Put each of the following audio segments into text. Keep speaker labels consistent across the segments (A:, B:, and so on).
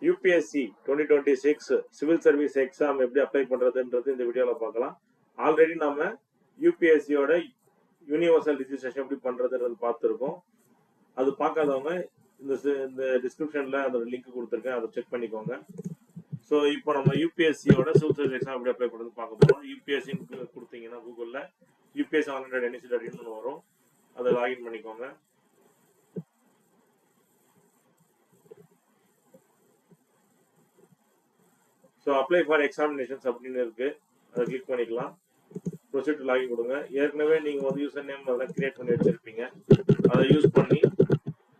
A: UPSC 2026 civil service exam எப்படி apply பண்றதுன்றது இந்த வீடியோல பார்க்கலாம். ஆல்ரெடி நாம யூபிஎஸ்சியோட யூனிவர்சல் ரிஜிஸ்ட்ரேஷன் எப்படி பண்றதுன்றது பார்த்துருக்கோம். அது பார்க்காதவங்க இந்த டிஸ்கிரிப்ஷன்ல அதோட லிங்க் கொடுத்துருக்கேன், அதை செக் பண்ணிக்கோங்க. ஸோ இப்போ நம்ம யூபிஎஸ்சியோட சிவில் சர்வீஸ் எக்ஸாம் எப்படி அப்ளை பண்ணுறது பார்க்க போகிறோம். யூபிஎஸ்சின்னு கொடுத்தீங்கன்னா கூகுளில் யூபிஎஸ்சி ஆன்லைன் NEC.in வரும், அதை லாகின் பண்ணிக்கோங்க. ஸோ அப்ளை ஃபார் எக்ஸாமினேஷன்ஸ் அப்படின்னு இருக்கு, அதை கிளிக் பண்ணிக்கலாம். ப்ரொசீட் லாகின் கொடுங்க. ஏற்கனவே நீங்கள் வந்து யூசர் நேம் அதெல்லாம் கிரியேட் பண்ணி வச்சிருப்பீங்க, அதை யூஸ் பண்ணி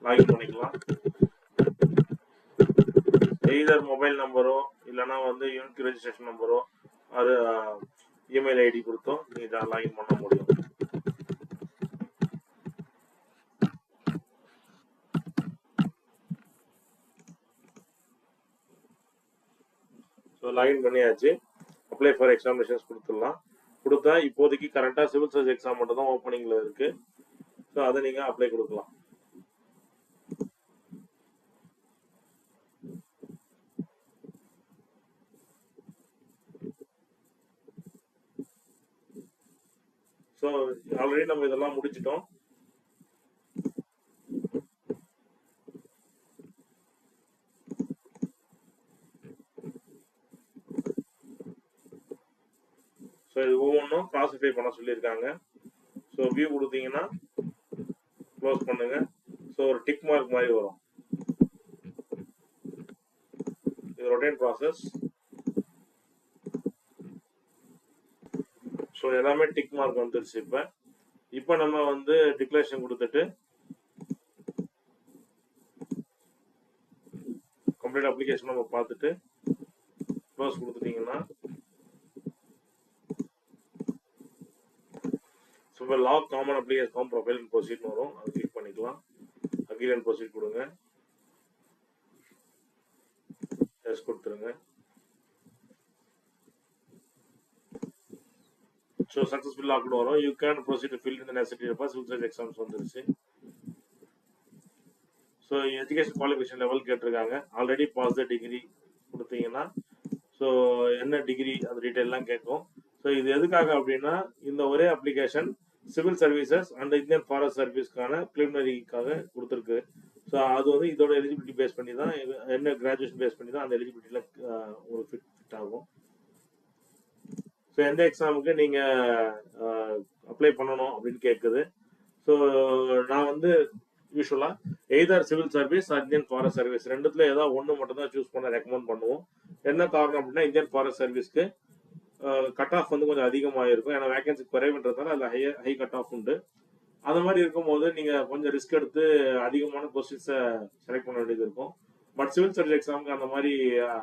A: லாகின் பண்ணிக்கலாம். எய்தர் மொபைல் நம்பரோ இல்லைனா வந்து யூனிக் ரெஜிஸ்ட்ரேஷன் நம்பரோ அது இமெயில் ஐடி கொடுத்தோம் நீங்கள் லாகின் பண்ண முடியும். ஸோ லாகின் பண்ணியாச்சு. அப்ளை ஃபார் எக்ஸாமினேஷன்ஸ் கொடுத்துடலாம். கொடுத்தா இப்போதைக்கு கரெக்டாக சிவில் சர்வீஸ் எக்ஸாம் மட்டும் தான் ஓப்பனிங்கில் இருக்கு. ஸோ அதை நீங்கள் அப்ளை கொடுக்கலாம். ஸோ ஆல்ரெடி நம்ம இதெல்லாம் முடிச்சிட்டோம். ஸோ இது ஒவ்வொன்றும் கிளாஸிஃபை பண்ண சொல்லியிருக்காங்க. ஸோ வியூ கொடுத்தீங்கன்னா க்ளோஸ் பண்ணுங்க. ஸோ ஒரு டிக் மார்க் மாதிரி வரும், இது ரொட்டேட் ப்ராசஸ். ஸோ எல்லாமே டிக் மார்க் வந்துருச்சு. இப்போ நம்ம வந்து டிக்ளரேஷன் கொடுத்துட்டு கம்ப்ளீட் அப்ளிகேஷன் நம்ம பார்த்துட்டு க்ளோஸ் கொடுத்துட்டீங்கன்னா so log common application form profile and ப்ரொசீட்னு வரும், அது கிளிக் பண்ணிக்கலாம். அக்ரி அண்ட் ப்ரொசீட் கொடுங்க, எஸ் கொடுத்துருங்க. ஸோ சக்ஸஸ்ஃபுல் லாக்டு வரும். You can proceed to fill in the necessary pass civil service exams வந்துருச்சு. ஸோ எஜுகேஷன் குவாலிஃபிகேஷன் லெவல் கேட்டிருக்காங்க. Already pass the degree கொடுத்தீங்கன்னா ஸோ என்ன டிகிரி அந்த டீட்டெயிலாம் கேட்கும். ஸோ இது எதுக்காக அப்படின்னா இந்த ஒரே application civil services and Indian forest சர்வீஸ்க்கான ப்ரிலிமினரிக்காக கொடுத்துருக்கு. ஸோ அது வந்து இதோட எலிஜிபிலிட்டி பேஸ் பண்ணி தான், என்ன கிராஜுவேஷன் பேஸ் பண்ணி தான் அந்த எலிஜிபிலிட்டியில் ஒரு ஃபிட் ஆகும். ஸோ எந்த எக்ஸாமுக்கு நீங்கள் அப்ளை பண்ணணும் அப்படின்னு கேட்குது. ஸோ நான் வந்து யூஸ்வலாக either civil service Indian forest service ரெண்டுத்துல ஏதாவது ஒன்று மட்டும் தான் சூஸ் பண்ண ரெக்கமெண்ட் பண்ணுவோம். என்ன காரணம் அப்படின்னா இந்தியன் ஃபாரஸ்ட் சர்வீஸ்க்கு கட் ஆஃப் வந்து கொஞ்சம் அதிகமாக இருக்கும், ஏன்னா வேகன்சி குறைவுன்றதால அதில் ஹை கட் ஆஃப் உண்டு. அது மாதிரி இருக்கும்போது நீங்கள் கொஞ்சம் ரிஸ்க் எடுத்து அதிகமான கொஸ்டின்ஸை செலக்ட் பண்ண வேண்டியது இருக்கும். பட் சிவில் சர்வீஸ் எக்ஸாமுக்கு அந்த மாதிரி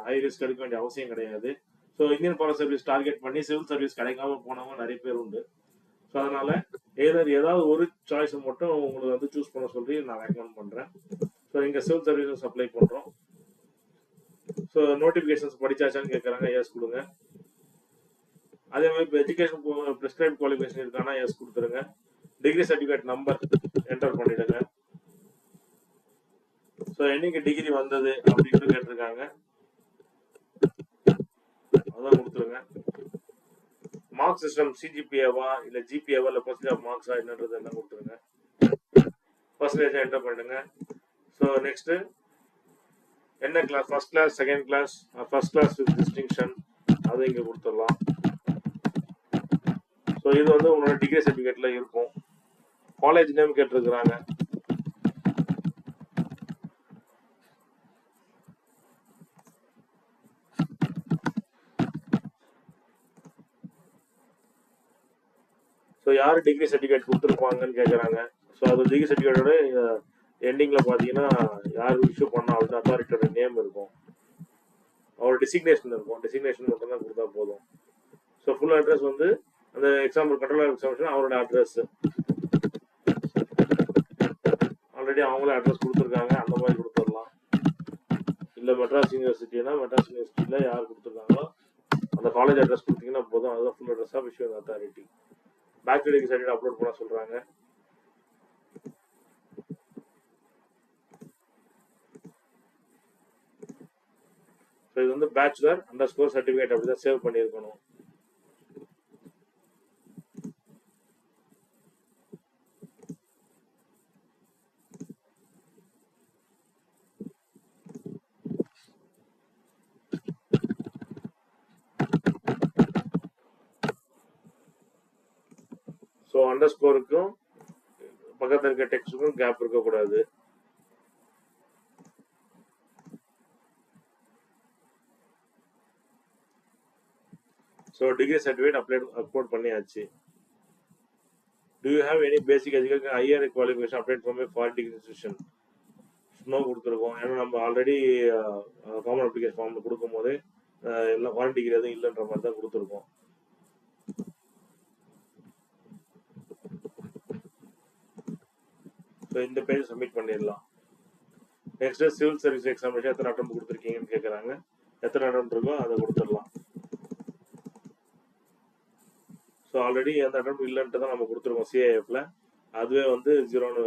A: ஹை ரிஸ்க் எடுக்க வேண்டிய அவசியம் கிடையாது. So Indian forest service target பண்ணி சிவில் சர்வீஸ் கிடைக்காம போனவங்க நிறைய பேர் உண்டு. ஸோ அதனால ஏதாவது ஒரு சாய்ஸ் மட்டும் உங்களுக்கு வந்து சூஸ் பண்ண சொல்லி நான் ரெக்கமெண்ட் பண்ணுறேன். ஸோ இங்கே சிவில் சர்வீசஸ் அப்ளை பண்ணுறோம். ஸோ நோட்டிஃபிகேஷன்ஸ் படிச்சாச்சான்னு கேட்குறாங்க, எஸ் கொடுங்க. அதே மாதிரி இப்போ எஜுகேஷன் ப்ரிஸ்கிரைப் குவாலிஃபிகேஷன் இருக்கானா எஸ் கொடுத்துருங்க. டிகிரி சர்டிஃபிகேட் நம்பர் என்டர் பண்ணிடுங்க. ஸோ என்னைக்கு டிகிரி வந்தது அப்படின்னு கேட்டிருக்காங்க, அதான் கொடுத்துருங்க. மார்க் சிஸ்டம் சிஜிபிஏவா இல்லை ஜிபிஏவா இல்லை பர்சன்டேஜ் ஆஃப் மார்க்ஸா என்னன்றது எல்லாம் கொடுத்துருங்க. பர்சன்டேஜ் என்டர் பண்ணிடுங்க. ஸோ நெக்ஸ்ட் என்ன class, first class, second class, first class with distinction, அதை இங்கே கொடுத்துடலாம். ஸோ இது வந்து உங்களோட டிகிரி சர்டிஃபிகேட்ல இருக்கும். காலேஜ் நேம் கேட்டிருக்கிறாங்க. ஸோ யார் டிகிரி சர்டிஃபிகேட் கொடுத்துருப்பாங்கன்னு கேட்குறாங்க. ஸோ அது டிகிரி சர்டிஃபிகேட்டோட எண்டிங்கில் பார்த்தீங்கன்னா யார் இஷ்யூ பண்ணா அப்படின்னு அத்தாரிட்டியோட நேம் இருக்கும், அவரோட டிசிக்னேஷன் இருக்கும். டிசிக்னேஷன் மட்டும் தான் கொடுத்தா போதும். ஸோ ஃபுல் அட்ரஸ் வந்து அந்த எக்ஸாம்பிள் கண்ட்ரோலர் எக்ஸாமினேஷன் அவரோட அட்ரஸ் ஆல்ரெடி அவங்களே அட்ரஸ் கொடுத்துருக்காங்க, அந்த மாதிரி கொடுத்துடலாம். இல்லை மெட்ராஸ் யூனிவர்சிட்டினா மெட்ராஸ் யூனிவர்சிட்டியில் யார் கொடுத்துருக்காங்களோ அந்த காலேஜ் அட்ரஸ் கொடுத்தீங்கன்னா போதும், அதுதான் full address of issue authority. Back degree certificate upload பண்ண சொல்கிறாங்க. இது வந்து பேச்சுலர் அண்டர் ஸ்கோர் சர்டிஃபிகேட் அப்படிதான் சேவ் பண்ணியிருக்கணும். ஸோ அண்டர் ஸ்கோருக்கும் பக்கத்தில் இருக்க டெக்ஸ்டுக்கும் கேப் இருக்கக்கூடாது. ஸோ டிகிரி சர்டிஃபிகேட் அப்லோட் பண்ணியாச்சு. Do you have any basic education higher qualification applied from a foreign degree institution? No கொடுத்துருக்கோம். ஏன்னா நம்ம ஆல்ரெடி காமன் அப்ளிகேஷன் ஃபார்ம்ல கொடுக்கும் போதே எல்லாம் ஃபாரின் டிகிரி எதுவும் இல்லைன்ற மாதிரி தான் கொடுத்துருக்கோம். ஸோ இந்த பேஜ் சப்மிட் பண்ணிடலாம். நெக்ஸ்ட் சிவில் சர்வீஸ் எக்ஸாமினேஷன் எத்தனை அட்டம் கொடுத்துருக்கீங்கன்னு கேட்குறாங்க. எத்தனை அட்டம் இருக்கோ அதை கொடுத்துடலாம். ஸோ ஆல்ரெடி அந்த அட்டம் இல்லைன்ட்டு தான் நம்ம கொடுத்துருக்கோம் சிஐஎஃப்ல. அதுவே வந்து 0ன்னு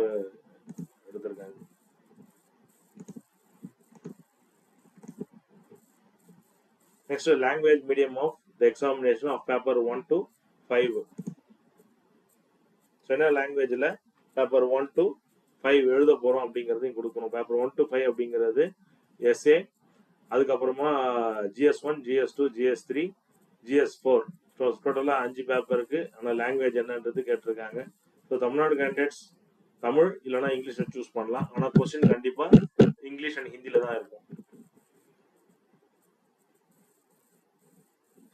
A: எடுத்திருக்காங்க. Next, language medium of the examination of paper 1 to 5. So, என்ன லாங்குவேஜில் பேப்பர் 1 to 5 எழுத போகிறோம் அப்படிங்கிறதையும் கொடுக்கணும். பேப்பர் 1 to 5 அப்படிங்கிறது எஸ்ஏ, அதுக்கப்புறமா GS1, GS2, GS3, GS4. So டோட்டலாக 5 பேப்பருக்கு ஆனால் லாங்குவேஜ் என்னன்றது கேட்டிருக்காங்க. ஸோ தமிழ்நாடு கேண்டிடேட்ஸ் தமிழ் இல்லைனா இங்கிலீஷை சூஸ் பண்ணலாம். ஆனால் கொஸ்டின் கண்டிப்பாக இங்கிலீஷ் அண்ட் ஹிந்தியில் தான் இருக்கும்.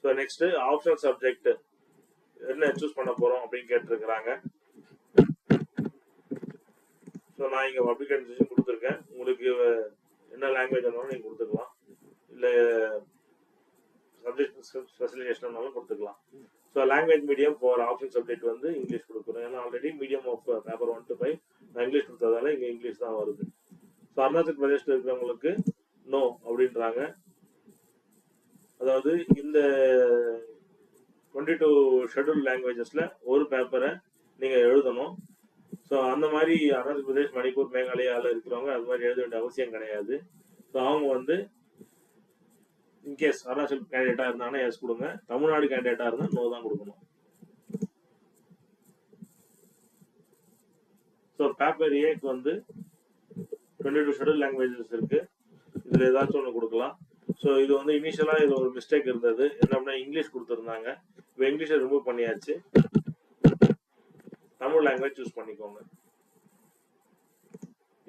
A: ஸோ நெக்ஸ்ட் ஆப்ஷனல் சப்ஜெக்ட் என்ன சூஸ் பண்ண போறோம் அப்படின்னு கேட்டிருக்கிறாங்க. ஸோ நான் இங்கே பப்ளிக் அட்மினிஸ்ட்ரேஷன் கொடுத்துருக்கேன். உங்களுக்கு என்ன லாங்குவேஜ் வேணாலும் நீங்கள் கொடுத்துக்கலாம், இல்லை சப்ஜெக்ட் ஸ்பெஷலைசேஷன் வேணாலும் கொடுத்துக்கலாம். So language medium for option subject வந்து இங்கிலீஷ் கொடுக்குறோம். ஏன்னா already medium of paper 1 to 5 நான் இங்கிலீஷ் கொடுத்ததால இங்கே இங்கிலீஷ் தான் வருது. ஸோ அருணாச்சல் பிரதேஷில் இருக்கிறவங்களுக்கு நோ அப்படின்றாங்க. அதாவது இந்த 22 ஷெட்யூல் லாங்குவேஜஸ்ல ஒரு பேப்பரை நீங்க எழுதணும். ஸோ அந்த மாதிரி அருணாச்சல் பிரதேஷ், மணிப்பூர், மேகாலயாவில் இருக்கிறவங்க அது மாதிரி எழுத வேண்டிய அவசியம் கிடையாது. ஸோ அவங்க வந்து இன்கேஸ் அருணாச்சல் கேண்டிடேட்டா இருந்தாங்கன்னா எஸ் கொடுங்க, தமிழ்நாடு கேண்டிடேட்டா இருந்தால் நோ தான் கொடுக்கணும். ஸோ பேப்பர் ஏக்கு வந்து 22 ஷெட்யூல் லாங்குவேஜஸ் இருக்கு. இதுல ஏதாச்சும் ஒன்று கொடுக்கலாம். ஸோ இது வந்து இனிஷியலாக இது ஒரு மிஸ்டேக் இருந்தது. என்ன அப்படின்னா இங்கிலீஷ் கொடுத்துருந்தாங்க. இப்போ இங்கிலீஷை ரிமூவ் பண்ணியாச்சு. தமிழ் லாங்குவேஜ் சூஸ் பண்ணிக்கோங்க.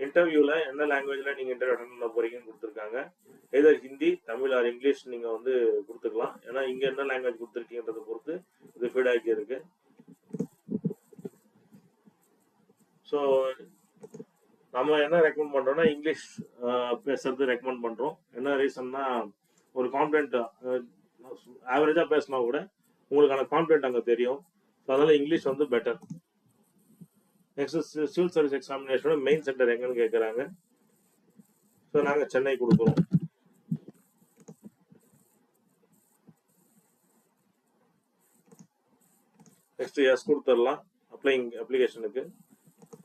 A: இன்டர்வியூவில் என்ன லாங்குவேஜில் நீங்கள் இன்டர்வியூ அட்டெண்ட் பண்ண போறீங்கன்னு கொடுத்துருக்காங்க. எதர் ஹிந்தி, தமிழ் ஆர் இங்கிலீஷ் நீங்கள் வந்து கொடுத்துக்கலாம். ஏன்னா இங்கே என்ன லாங்குவேஜ் கொடுத்துருக்கீங்கன்றதை பொறுத்து இது ஃபீட்பேக் இருக்கு. ஸோ நம்ம என்ன ரெக்கமெண்ட் பண்றோம்னா இங்கிலீஷ் பேசுறது ரெக்கமெண்ட் பண்றோம். என்ன ரீசன்னா ஒரு கான்ஃபிடென்ட் ஆவரேஜா பேசினா கூட உங்களுக்கான கான்ஃபிடென்ட் அங்கே தெரியும். ஸோ அதனால இங்கிலீஷ் வந்து பெட்டர். நெக்ஸ்ட் சிவில் சர்வீஸ் எக்ஸாமினேஷனோட மெயின் சென்டர் எங்கன்னு கேட்குறாங்க. ஸோ நாங்கள் சென்னை கொடுக்குறோம். நெக்ஸ்ட் எஸ் கொடுத்துடலாம். அப்ளிகேஷனுக்கு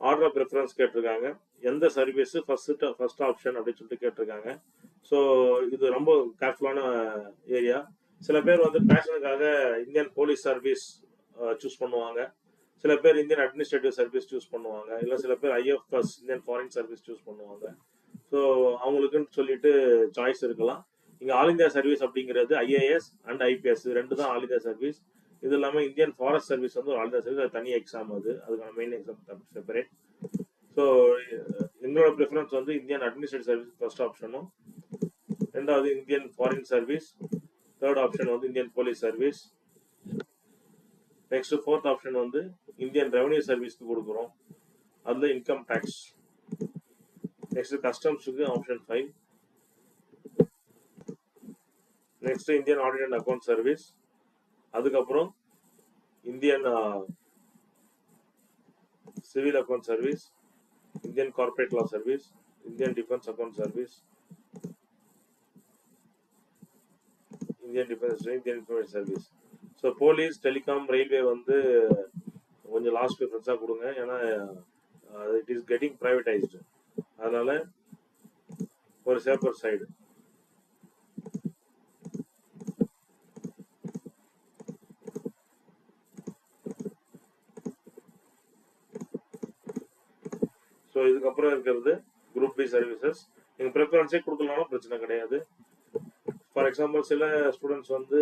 A: ஆர்டர் ஆஃப் ப்ரிஃபரன்ஸ் கேட்டிருக்காங்க. எந்த சர்வீஸ் ஃபர்ஸ்ட் ஆப்ஷன் அப்படின்னு சொல்லிட்டு கேட்டிருக்காங்க. ஸோ இது ரொம்ப கேர்ஃபுல்லான ஏரியா. சில பேர் வந்து பேஷனுக்காக இந்தியன் போலீஸ் சர்வீஸ் சூஸ் பண்ணுவாங்க, சில பேர் இந்தியன் அட்மினிஸ்ட்ரேட்டிவ் சர்வீஸ் சூஸ் பண்ணுவாங்க, இல்லை சில பேர் IFS Indian foreign service choose பண்ணுவாங்க. ஸோ அவங்களுக்குன்னு சொல்லிட்டு சாய்ஸ் இருக்கலாம். இங்கே ஆல் இந்தியா சர்வீஸ் அப்படிங்கிறது IAS அண்ட் IPS ரெண்டு தான் ஆல் இந்தியா சர்வீஸ். இது இல்லாமல் இந்தியன் ஃபாரஸ்ட் சர்வீஸ் வந்து ஆல் இந்தியா சர்வீஸ், அது தனி எக்ஸாம், அதுக்கான மெயின் எக்ஸாம் செப்பரேட். ஸோ எங்களோட ப்ரிஃபரன்ஸ் வந்து இந்தியன் அட்மினிஸ்ட்ரேட்டிவ் சர்வீஸ் ஃபர்ஸ்ட் ஆப்ஷனும், ரெண்டாவது Indian foreign service, third option வந்து Indian police service, next fourth option வந்து இந்தியன் ரெவன்யூ சர்வீஸ்க்கு கொடுக்குறோம், அதில் இன்கம் டேக்ஸ். நெக்ஸ்ட் கஸ்டம்ஸுக்கு option 5. Next Indian audit and account service, அதுக்கப்புறம் Indian civil account service, Indian corporate law service, Indian defence account service, Indian defence, Indian information service. So police, telecom, railway வந்து கொஞ்சம் last ப்ரிஃபரன்ஸாக கொடுங்க. ஏன்னா it is getting ப்ரைவேடைஸ்டு, அதனால ஒரு safer side. So இதுக்கப்புறம் இருக்கிறது group B services. நீங்கள் ப்ரிஃபரன்ஸே கொடுக்கலனாலும் பிரச்சனை கிடையாது. ஃபார் எக்ஸாம்பிள் சில ஸ்டூடெண்ட்ஸ் வந்து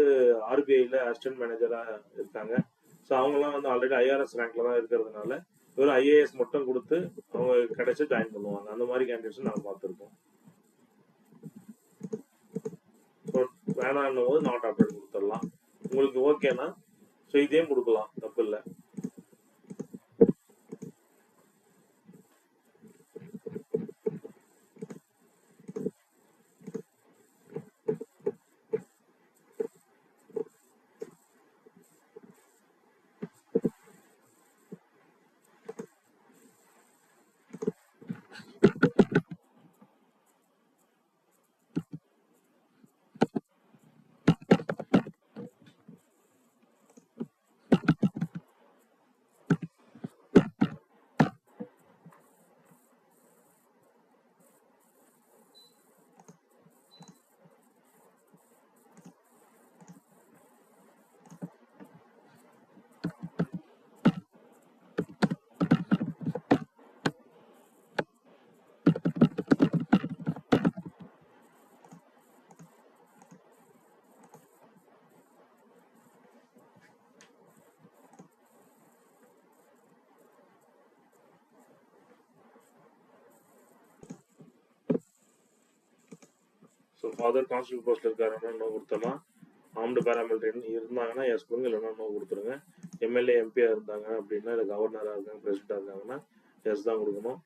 A: ஆர்பிஐயில் அசிஸ்டன்ட் மேனேஜராக இருக்காங்க. ஸோ அவங்கலாம் வந்து ஆல்ரெடி ஐஆர்எஸ் ரேங்க்ல தான் இருக்கிறதுனால வெறும் ஐஏஎஸ் மட்டும் கொடுத்து அவங்க கிடைச்சி ஜாயின் பண்ணுவாங்க. அந்த மாதிரி கேண்டிடேட்ஸ் நாங்கள் பார்த்துருக்கோம். ஸோ வேணான்னும் போது நாட் அப்டேட் கொடுத்துடலாம். உங்களுக்கு ஓகேனா ஸோ இதையும் கொடுக்கலாம், தப்பு இல்லை. ஸோ ஃபாதர் கான்ஸ்டபிள் போஸ்ட்ல இருக்காருன்னா நோ கொடுத்துடலாம். ஆர்ம்டு பேராமிலிட்டரி இருந்தாங்கன்னா எஸ் கொடுங்க, இல்லைன்னா நோ கொடுத்துருங்க. எம்எல்ஏ எம்பியா இருந்தாங்க அப்படின்னா, இல்லை கவர்னராக இருக்காங்க, பிரசிடண்டா இருக்காங்கன்னா எஸ் தான் கொடுக்கணும்.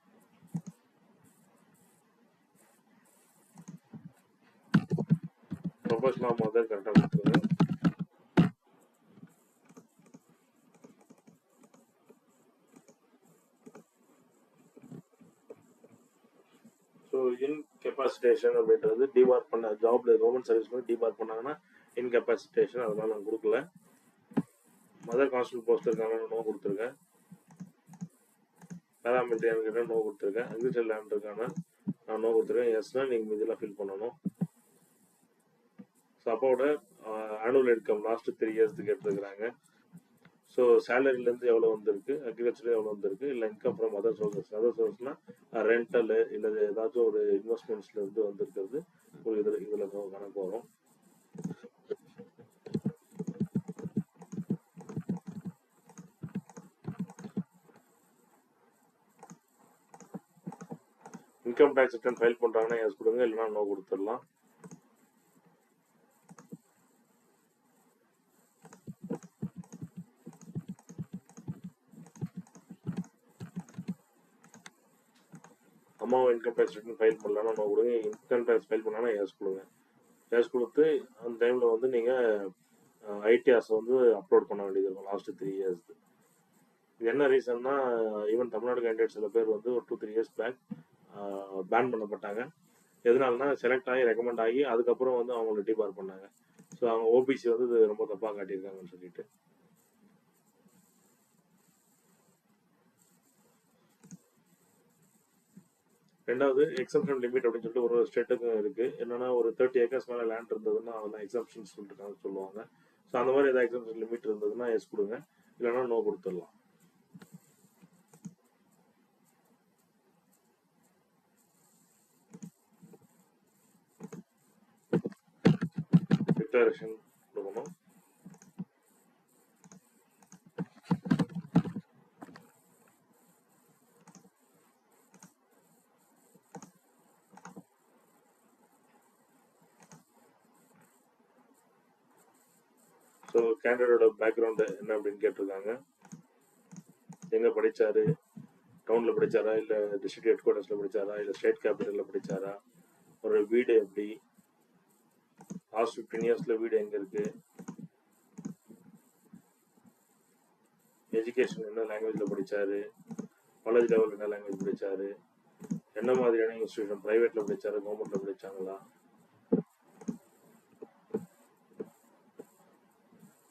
A: ப்ரொஃபஷனல் ஆஃப் மதர் கரெக்டாக கொடுத்துருங்க. ஸோ இன்கெப்பாசிட்டேஷன் அப்படின்றது டிபார் பண்ண ஜாப்ல கவர்மெண்ட் சர்வீஸ் வந்து டிபார் பண்ணாங்கன்னா இன்கெப்பாசிட்டேஷன், அதனால நான் கொடுக்கல. மதர் கான்ஸ்டபிள் போஸ்ட் இருக்காங்கன்னா நோ கொடுத்துருக்கேன். பேராமிலிட்டரி என்கிட்ட நோ கொடுத்துருக்கேன். அக்ரிகல்ச்சர் லேண்ட் இருக்கானா நான் நோ கொடுத்துருக்கேன். எஸ்னா நீங்கள் இதெல்லாம் ஃபில் பண்ணணும். ஸோ அப்பாவோட ஆனுவல் இன்கம் லாஸ்ட் 3 இயர்ஸ்க்கு எடுத்துக்கிறாங்க. ஸோ சேலரிலேருந்து எவ்வளோ வந்திருக்கு, அக்ரிகல்ச்சர் எவ்வளோ வந்திருக்கு, இல்லை income from other sources. Other சோர்ஸ்னால் ரெண்டல் இல்லை ஏதாச்சும் ஒரு இன்வெஸ்ட்மெண்ட்ஸ்லேருந்து வந்திருக்கிறது ஒரு இதில் கணக்கு வரும். இன்கம் டேக்ஸ் ரிட்டர்ன் ஃபைல் பண்ணுறாங்கன்னா எஸ் கொடுங்க, இல்லைனா நோ கொடுத்துடலாம். அம்மாவை இன்கம் டேக்ஸ் ரிட்டர்ன் ஃபைல் பண்ணலாம்னா நோ கொடுங்க. இன்கம் டேக்ஸ் ஃபைல் பண்ணாங்கன்னா எஸ் கொடுங்க. எஸ் கொடுத்து அந்த டைமில் வந்து நீங்கள் ஐடிஆர்ஸ் வந்து அப்லோட் பண்ண வேண்டியது இருக்கும் லாஸ்ட் 3 இயர்ஸ். இது என்ன ரீசன்னா, ஈவன் தமிழ்நாடு கேண்டிடேட் சில பேர் வந்து ஒரு 2-3 இயர்ஸ் பேக் பேன் பண்ணப்பட்டாங்க. எதனாலனா செலக்ட் ஆகி ரெக்கமெண்ட் ஆகி அதுக்கப்புறம் வந்து அவங்களை டிபார் பண்ணாங்க. ஸோ அவங்க ஓபிசி வந்து இது ரொம்ப தப்பாக காட்டியிருக்காங்கன்னு சொல்லிட்டு. ரெண்டாவது எக்ஸம்ஷன் லிமிட் அப்படின்னு சொல்லிட்டு ஒரு ஸ்டேட்டுக்கும் இருக்கு. என்னன்னா ஒரு 30 ஏக்கர்ஸ் மேலே லேண்ட் இருந்ததுன்னா அதெல்லாம் எக்ஸம்ஷன் சொல்லிட்டு சொல்லுவாங்க. ஸோ அந்த மாதிரி ஏதாவது எக்ஸம்ஷன் லிமிட் இருந்ததுன்னா எஸ் கொடுங்க, இல்லைன்னா நோ கொடுத்துடலாம். டிக்ளரேஷன் கொடுக்கணும். ஸோ கேண்டிடேட்டோட பேக்ரவுண்டு என்ன அப்படின்னு கேட்டிருக்காங்க. எங்கே படித்தாரு, டவுனில் படித்தாரா, இல்லை டிஸ்ட்ரிக்ட் ஹெட் குவார்ட்டர்ஸில் படித்தாரா, இல்லை ஸ்டேட் கேபிட்டலில் படித்தாரா, ஒரு வீடு எப்படி, லாஸ்ட் 15 இயர்ஸில் வீடு எங்கே இருக்குது, எஜுகேஷன் என்ன லாங்குவேஜில் படித்தாரு, காலேஜ் லெவலில் என்ன லாங்குவேஜ் படித்தாரு, என்ன மாதிரியான இன்ஸ்டியூஷன் ப்ரைவேட்டில் படித்தாரு, கவர்மெண்ட்டில் படித்தாங்களா.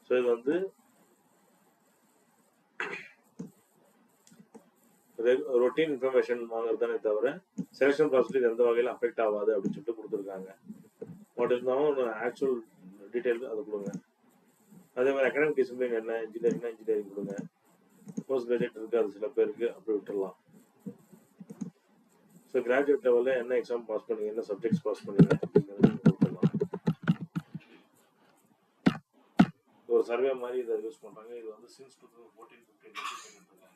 A: ஸோ இது வந்து ரொட்டீன் இன்ஃபர்மேஷன் வாங்குறதானே தவிர செலெக்ஷன் ப்ராசஸ் எந்த வகையில் அஃபெக்ட் ஆகாது அப்படின்னு சொல்லிட்டு கொடுத்துருக்காங்க. பட் இருந்தாலும் ஒரு ஆக்சுவல் டீட்டெயில் அதை கொடுங்க. அதே மாதிரி அகாடமிக் டிசிப்ளின் என்ன, இன்ஜினியரிங் கொடுங்க. போஸ்ட் கிராஜுவேட் இருக்குது அது சில பேருக்கு அப்படி விட்டுடலாம். ஸோ கிராஜுவேட் லெவலில் என்ன எக்ஸாம் பாஸ் பண்ணீங்க, என்ன சப்ஜெக்ட்ஸ் பாஸ் பண்ணீங்க அப்படிங்கிறது கொடுத்துடலாம். ஒரு சர்வே மாதிரி இதை யூஸ் பண்ணுறாங்க. இது வந்து சின்ஸ் 2014-15 பண்ணிட்டு இருக்காங்க.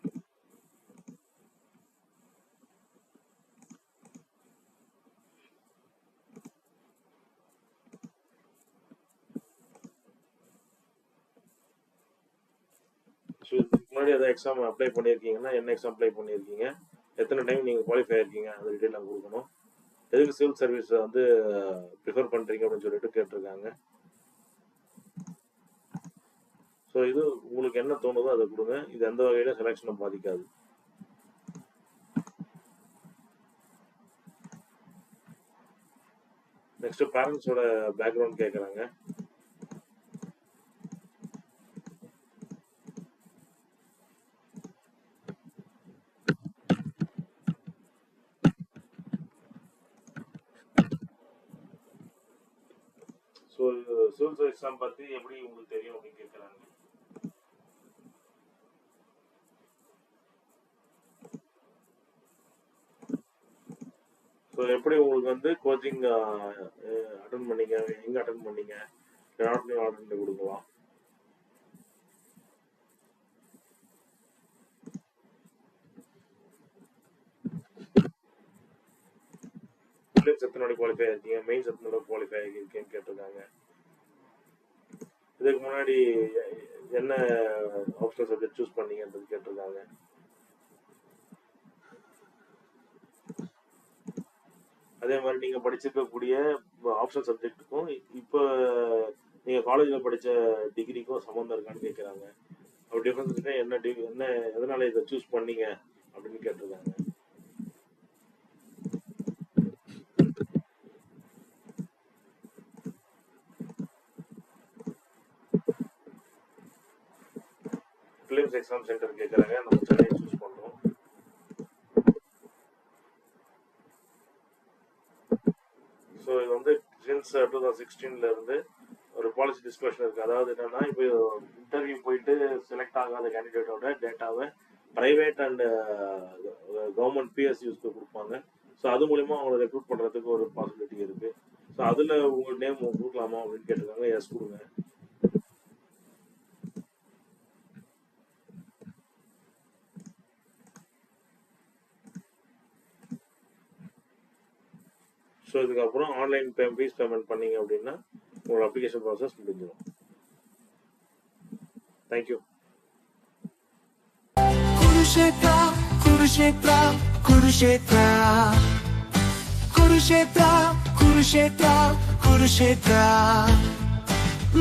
A: ஸோ இதுக்கு முன்னாடி எதாவது எக்ஸாம் அப்ளை பண்ணியிருக்கீங்கன்னா என்ன எக்ஸாம் அப்ளை பண்ணியிருக்கீங்க, எத்தனை டைம் நீங்கள் குவாலிஃபை ஆயிருக்கீங்க, அது டீட்டெயிலாக கொடுக்கணும். எதுக்கு சிவில் சர்வீஸை வந்து ப்ரிஃபர் பண்ணுறீங்க அப்படின்னு சொல்லிட்டு கேட்டிருக்காங்க. ஸோ இது உங்களுக்கு என்ன தோணுதோ அதை கொடுங்க. இது எந்த வகையில் செலெக்ஷனை பாதிக்காது. நெக்ஸ்ட் பேரண்ட்ஸோட பேக்ரவுண்ட் கேட்குறாங்க. ஸோ சிவில் சர்வீஸ் எக்ஸாம் பற்றி எப்படி உங்களுக்கு தெரியும் அப்படின்னு கேட்குறாங்க. ஸோ எப்படி உங்களுக்கு வந்து கோச்சிங் அட்டன் பண்ணீங்க, எங்கே அட்டன் பண்ணீங்க, ஆர்டர் பண்ணி கொடுக்கலாம். எத்தனோட குவாலிஃபை ஆயிருக்கீங்க, மெயின்ஸ் எத்தனோட குவாலிஃபை ஆகிருக்கேன்னு கேட்டிருக்காங்க. இதுக்கு முன்னாடி என்ன ஆப்ஷனல் சப்ஜெக்ட் சூஸ் பண்ணீங்கன்றது கேட்டிருக்காங்க. அதே மாதிரி நீங்கள் படிச்சிருக்கக்கூடிய ஆப்ஷனல் சப்ஜெக்ட்டுக்கும் இப்போ நீங்கள் காலேஜில் படித்த டிகிரிக்கும் சம்மந்தம் இருக்கான்னு கேட்குறாங்க. அப்படி டிஃப்ரென்ஸ் இருக்கா, என்ன எதனால இதை சூஸ் பண்ணீங்க அப்படின்னு கேட்டிருக்காங்க. பிலிம்ஸ் எக்ஸாம் சென்டர் கேட்குறாங்க. நம்ம சென்னை சூஸ் பண்ணுறோம். ஸோ இது வந்து சின்ஸ் 2016 இருந்து ஒரு பாலிசி டிஸ்கஷன் இருக்குது. அதாவது என்னன்னா, இப்போ இன்டர்வியூ போயிட்டு செலக்ட் ஆகாத கேண்டிடேட்டோட டேட்டாவை ப்ரைவேட் அண்ட் கவர்மெண்ட் பிஎஸ்யூஸ்க்கு கொடுப்பாங்க. ஸோ அது மூலிமா அவங்களை ரெக்ரூட் பண்ணுறதுக்கு ஒரு பாசிபிலிட்டி இருக்குது. ஸோ அதில் உங்கள் நேம் கொடுக்கலாமா அப்படின்னு கேட்டிருக்காங்க. எஸ் கொடுங்க. ஸோ இதுக்கப்புறம் ஆன்லைன் ஃபீஸ் பேமெண்ட் பண்ணீங்க அப்படின்னா உங்களோட அப்ளிகேஷன் ப்ராசஸ் முடிஞ்சிடும். தேங்க்யூ. குருஷேத்ரா குருஷேத்ரா குருஷேத்ரா குருஷேத்ரா குருஷேத்ரா குருஷேத்ரா